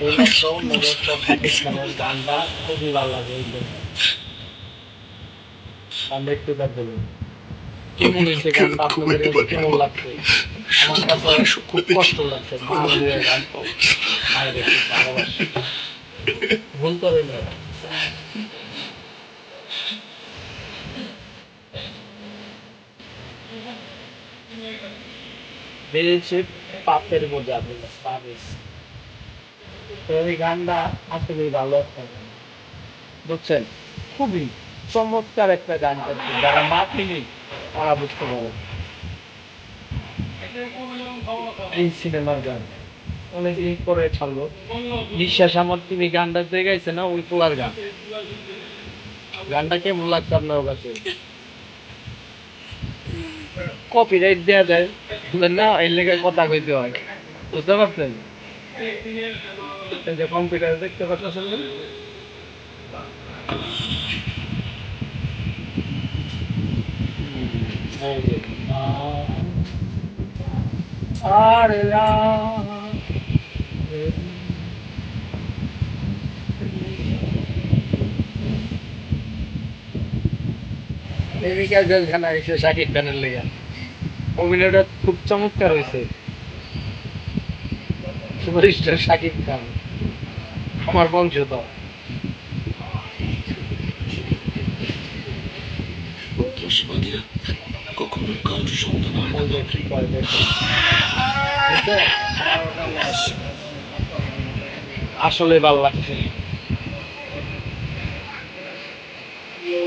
এইমাত্র মেগাস্টার শাকিব খানের গানটা খুবই ভালো লাগে। গানটা একটু দেখবেন কেমন হয়েছে, গানটা আপনাদের কাছে কেমন লাগছে? আমার কাছে খুব কষ্ট লাগছে। মায়ের গান তো মায়ের একটু ভালোবাসি, ভুল করে না। বেড়েছে পাপের বোঝা পাবে। এই গানটা আসলে ভালো একটা গান, বুঝছেন? খুবই চমৎকার একটা গান করছে, যারা মাতৃ তারা বুঝতে পারে। এই সিনেমার গান অনেক করে ছাড়লো। বিশ্বাস আমার তিনি গানটা দেখাইছে না, ওই পোলার গান। গানটা কেমন লাগছে আপনার কাছে? কপিরাইট দেয়া যায় না, এই লেগে কথা কইতে হয়, বুঝতে পারছেন? এই যে কম্পিউটার দেখতে পাচ্ছেন না? এই যে আরে প্রেমিকা জেলখানা এসে শাকিব খানের লেগে অভিনয়টা খুব চমৎকার হয়েছে। সুপারস্টার শাকিব খান আমার বংশধর। কখনো কারোর সন্তান হয় না। কি করে দেখেন? আসলে ভালো লাগছে।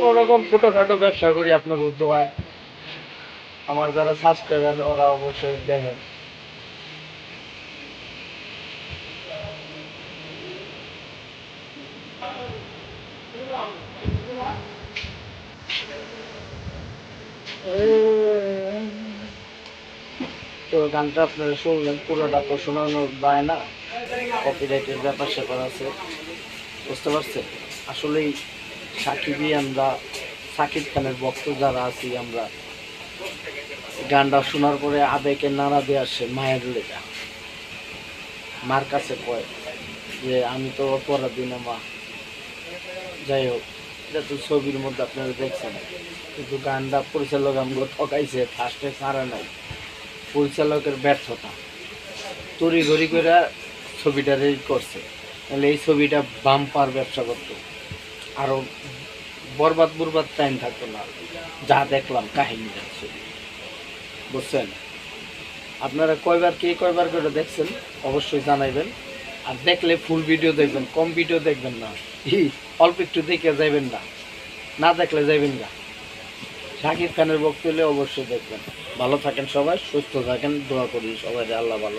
ওরকম ছোটখাটো ব্যবসা করি আপনার দোয়ায়। আমার যারা সাবস্ক্রাইবার ওরা অবশ্যই দেখেন। তো গানটা আপনারা শুনলেন, পুরোটা তো শোনানো যায় না, কপিরাইটের ব্যাপার স্যাপার আছে, বুঝতে পারছেন? আসলেই সাকিবই আমরা, সাকিব খানের ভক্ত যারা আছি আমরা, গানটা শোনার পরে আবেগের নাড়া দিয়ে আসে মায়ের লেখা। মার কাছে কয় যে আমি তো অপরাধী না মা। যাই হোক, এটা তো ছবির মধ্যে আপনারা দেখছেন, কিন্তু গানটা পরিচালক আমাকে ঠকাইছে, ফার্স্টে ছাড়া নাই। পরিচালকের ব্যর্থতা, তড়ি ঘড়ি করে ছবিটা রেডি করছে, তাহলে এই ছবিটা বাম্পার ব্যবসা করতো, আরও বরবাদ বরবাদ টাইম থাকতো না। যা দেখলাম কাহিনী যাচ্ছে, বুঝছেন? আপনারা কয়বার করে দেখছেন অবশ্যই জানাইবেন। আর দেখলে ফুল ভিডিও দেখবেন, কম ভিডিও দেখবেন না, অল্প একটু দেখে যাইবেন না, না দেখলে যাইবেন না। শাকিব খানের বক্তব্য হলে অবশ্যই দেখবেন। ভালো থাকেন সবাই, সুস্থ থাকেন, দোয়া করি সবাই আল্লাহ ভালো